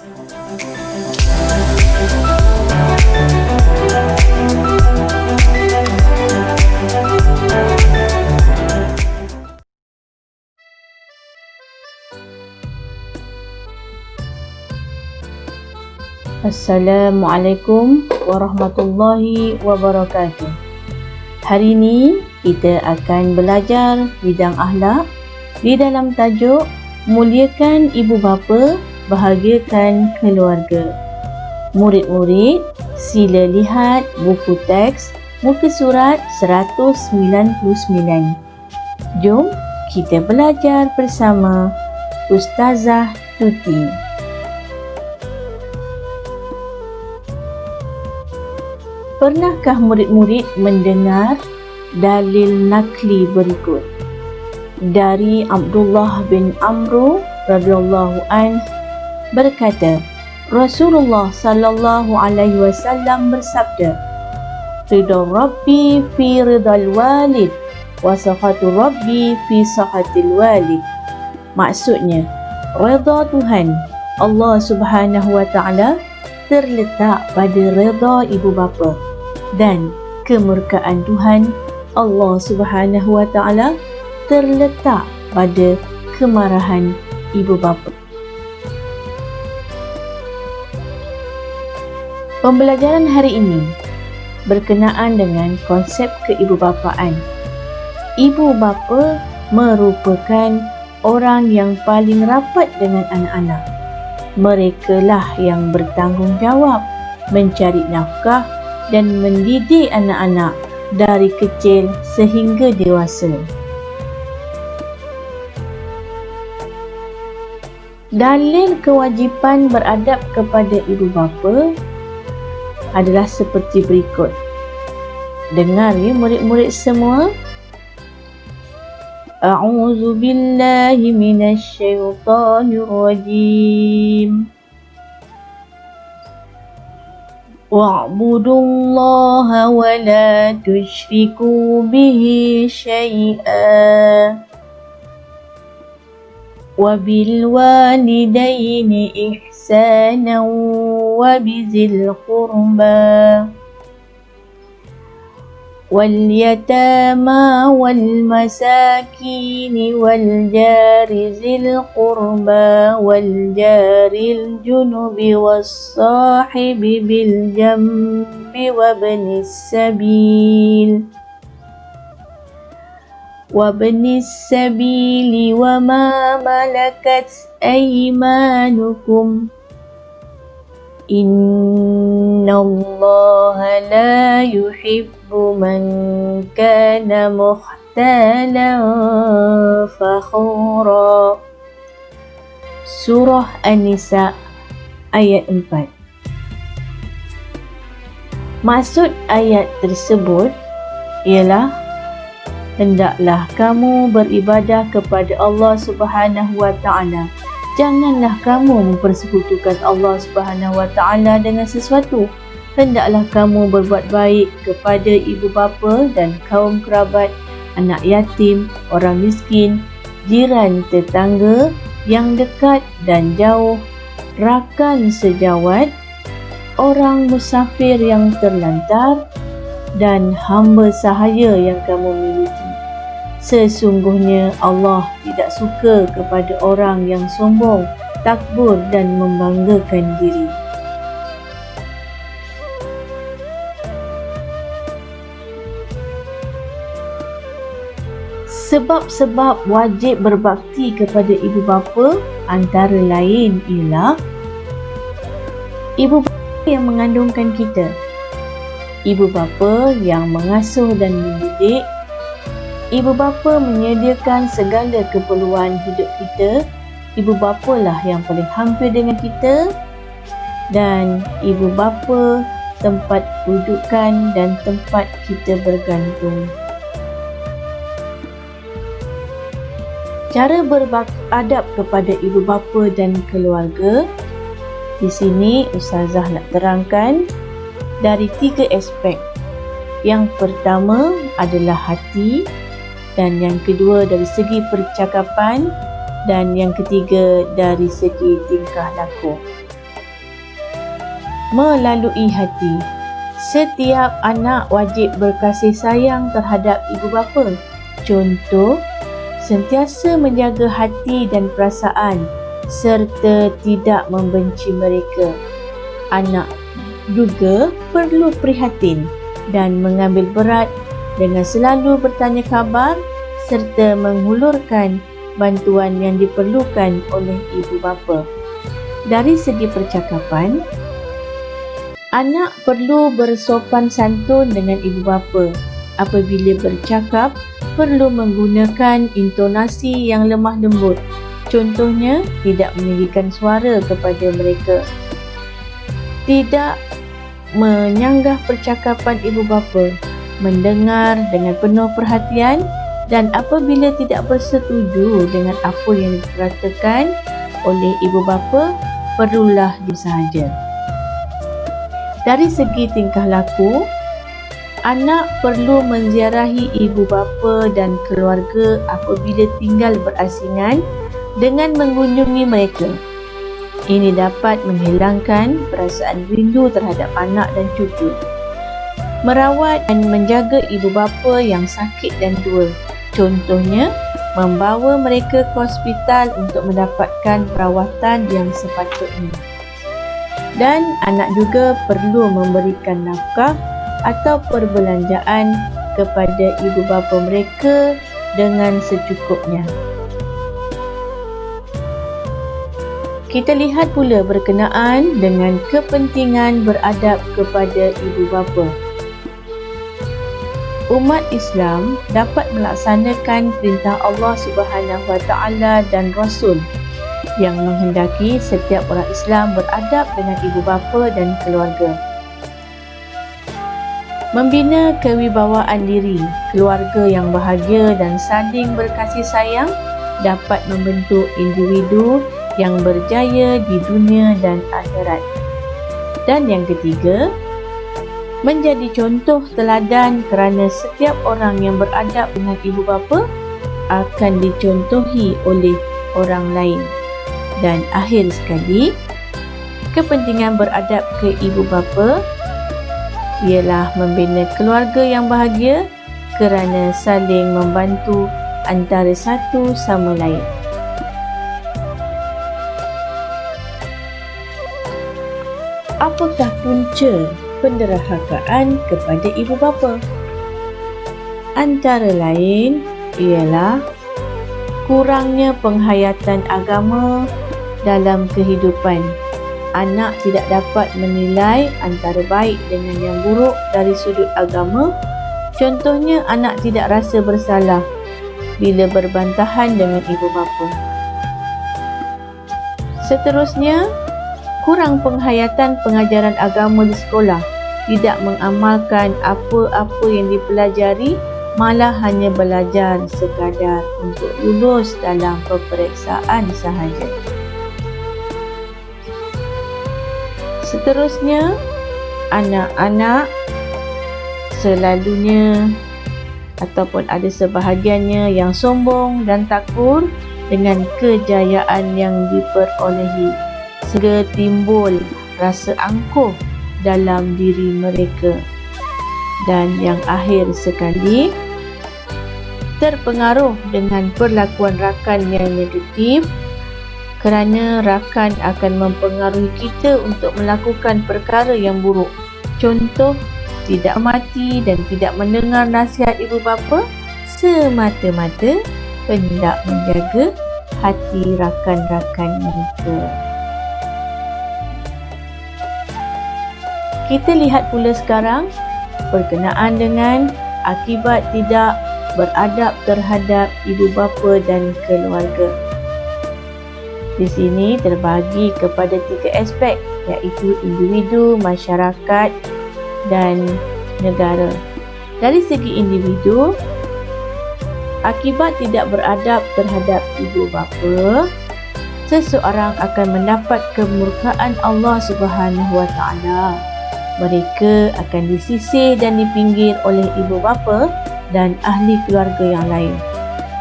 Assalamualaikum warahmatullahi wabarakatuh. Hari ini kita akan belajar bidang akhlak di dalam tajuk Muliakan Ibu Bapa, Bahagiakan Keluarga. Murid-murid, sila lihat buku teks muka surat 199. Jom kita belajar bersama Ustazah Tuti. Pernahkah murid-murid mendengar dalil nakli berikut? Dari Abdullah bin Amr radhiyallahu anh berkata, Rasulullah sallallahu alaihi wasallam bersabda, Ridha Rabbi fi ridal walid wa sakhatu Rabbi fi sakhatil walid. Maksudnya, redha Tuhan Allah Subhanahu wa taala terletak pada redha ibu bapa, dan kemurkaan Tuhan Allah Subhanahu wa taala terletak pada kemarahan ibu bapa. Pembelajaran hari ini berkenaan dengan konsep keibubapaan. Ibu bapa merupakan orang yang paling rapat dengan anak-anak. Merekalah yang bertanggungjawab mencari nafkah dan mendidik anak-anak dari kecil sehingga dewasa. Dalil kewajipan beradab kepada ibu bapa adalah seperti berikut. Dengar ya murid-murid semua. A'udzu billahi minasy syaithanir rajim. Wa'budullaha wa la tusyriku bihi syai'a wa bil walidaini ihsanan wa bizil qurba wal yatama wal masakin wal jari zil qurba wal jaril junubi was sahibi bil jambi wabnis sabil sabili wa ma malakat aymanukum innallaha la yuhibbu man kana mukhtalan fakhura. Surah An-Nisa ayat 4. Maksud ayat tersebut ialah hendaklah kamu beribadah kepada Allah Subhanahu wa taala. Janganlah kamu mempersekutukan Allah Subhanahu wa taala dengan sesuatu. Hendaklah kamu berbuat baik kepada ibu bapa dan kaum kerabat, anak yatim, orang miskin, jiran tetangga yang dekat dan jauh, rakan sejawat, orang musafir yang terlantar, dan hamba sahaya yang kamu miliki. Sesungguhnya Allah tidak suka kepada orang yang sombong, takbur dan membanggakan diri. Sebab-sebab wajib berbakti kepada ibu bapa antara lain ialah ibu bapa yang mengandungkan kita, ibu bapa yang mengasuh dan mendidik, ibu bapa menyediakan segala keperluan hidup kita, ibu bapa lah yang paling hampir dengan kita, dan ibu bapa tempat rujukan dan tempat kita bergantung. Cara beradab kepada ibu bapa dan keluarga, di sini Ustazah nak terangkan dari 3 aspek. Yang pertama adalah hati, dan yang kedua dari segi percakapan, dan yang ketiga dari segi tingkah laku. melalui hati. Setiap anak wajib berkasih sayang terhadap ibu bapa. Contoh, sentiasa menjaga hati dan perasaan serta tidak membenci mereka. Anak juga perlu prihatin dan mengambil berat dengan selalu bertanya khabar serta menghulurkan bantuan yang diperlukan oleh ibu bapa. Dari segi percakapan, anak perlu bersopan santun dengan ibu bapa. Apabila bercakap, perlu menggunakan intonasi yang lemah lembut. Contohnya, tidak meninggikan suara kepada mereka. Tidak menyanggah percakapan ibu bapa, mendengar dengan penuh perhatian dan apabila tidak bersetuju dengan apa yang dikatakan oleh ibu bapa, perlulah disahaja. Dari segi tingkah laku, anak perlu menziarahi ibu bapa dan keluarga apabila tinggal berasingan dengan mengunjungi mereka. Ini dapat menghilangkan perasaan rindu terhadap anak dan cucu. Merawat dan menjaga ibu bapa yang sakit dan tua. Contohnya, membawa mereka ke hospital untuk mendapatkan perawatan yang sepatutnya. Dan anak juga perlu memberikan nafkah atau perbelanjaan kepada ibu bapa mereka dengan secukupnya. Kita lihat pula berkenaan dengan kepentingan beradab kepada ibu bapa. Umat Islam dapat melaksanakan perintah Allah Subhanahu Wa Taala dan Rasul yang menghendaki setiap orang Islam beradab dengan ibu bapa dan keluarga. Membina kewibawaan diri, keluarga yang bahagia dan saling berkasih sayang dapat membentuk individu yang berjaya di dunia dan akhirat. Dan yang ketiga, menjadi contoh teladan kerana setiap orang yang beradab dengan ibu bapa akan dicontohi oleh orang lain. Dan akhir sekali, kepentingan beradab ke ibu bapa ialah membina keluarga yang bahagia kerana saling membantu antara satu sama lain. Apakah punca penderhakaan kepada ibu bapa? Antara lain ialah kurangnya penghayatan agama dalam kehidupan. Anak tidak dapat menilai antara baik dengan yang buruk dari sudut agama. Contohnya, anak tidak rasa bersalah bila berbantahan dengan ibu bapa. Seterusnya, kurang penghayatan pengajaran agama di sekolah, tidak mengamalkan apa-apa yang dipelajari, malah hanya belajar sekadar untuk lulus dalam peperiksaan sahaja. Seterusnya, anak-anak selalunya ataupun ada sebahagiannya yang sombong dan takut dengan kejayaan yang diperolehi, sehingga timbul rasa angkuh dalam diri mereka. Dan yang akhir sekali, terpengaruh dengan perlakuan rakan yang negatif kerana rakan akan mempengaruhi kita untuk melakukan perkara yang buruk. Contoh, tidak mati dan tidak mendengar nasihat ibu bapa semata-mata hendak menjaga hati rakan-rakan mereka. Kita lihat pula sekarang berkenaan dengan akibat tidak beradab terhadap ibu bapa dan keluarga. Di sini terbahagi kepada 3 aspek, iaitu individu, masyarakat dan negara. Dari segi individu, akibat tidak beradab terhadap ibu bapa, seseorang akan mendapat kemurkaan Allah Subhanahu Wa Taala. Mereka akan disisih dan dipinggir oleh ibu bapa dan ahli keluarga yang lain.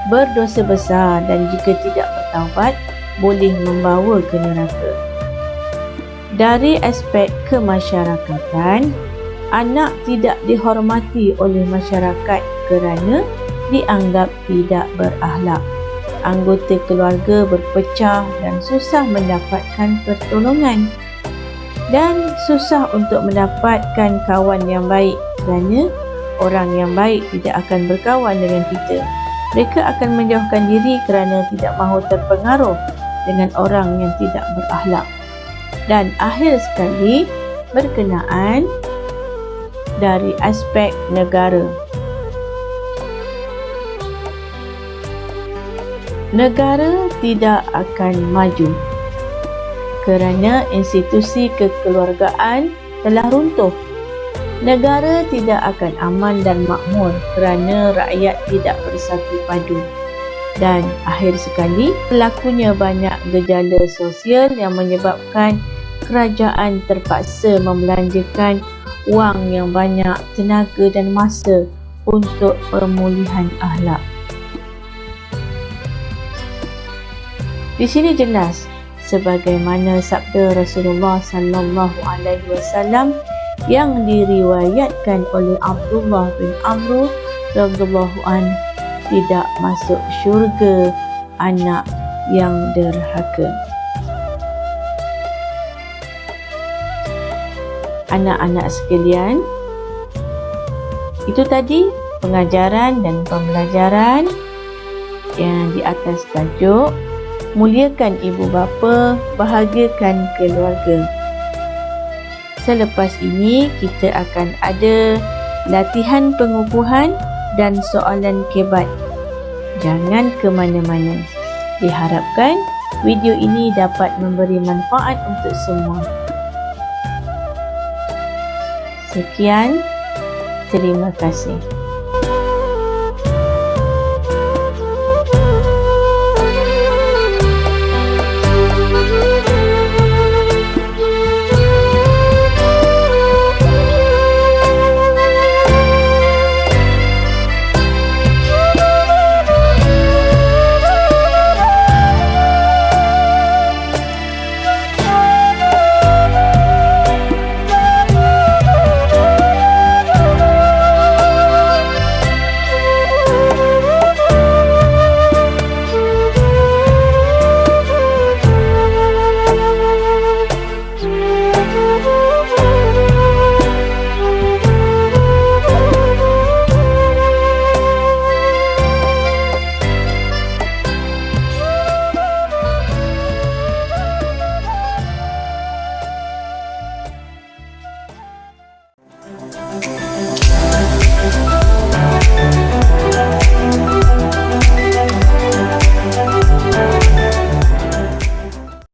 Berdosa besar dan jika tidak bertaubat, boleh membawa ke neraka. Dari aspek kemasyarakatan, anak tidak dihormati oleh masyarakat kerana dianggap tidak berakhlak. Anggota keluarga berpecah dan susah mendapatkan pertolongan. Dan susah untuk mendapatkan kawan yang baik kerana orang yang baik tidak akan berkawan dengan kita. Mereka akan menjauhkan diri kerana tidak mahu terpengaruh dengan orang yang tidak berakhlak. Dan akhir sekali, berkenaan dari aspek negara. Negara tidak akan maju kerana institusi kekeluargaan telah runtuh. Negara tidak akan aman dan makmur kerana rakyat tidak bersatu padu. Dan akhir sekali, berlakunya banyak gejala sosial yang menyebabkan kerajaan terpaksa membelanjakan wang yang banyak, tenaga dan masa untuk pemulihan akhlak. Di sini jelas sebagaimana sabda Rasulullah sallallahu alaihi wasallam yang diriwayatkan oleh Abdullah bin Amr radhiyallahu an, tidak masuk syurga anak yang derhaka. Anak-anak sekalian, itu tadi pengajaran dan pembelajaran yang di atas tajuk muliakan ibu bapa, bahagiakan keluarga. Selepas ini kita akan ada latihan pengukuhan dan soalan kebat. Jangan ke mana-mana. Diharapkan video ini dapat memberi manfaat untuk semua. Sekian, terima kasih.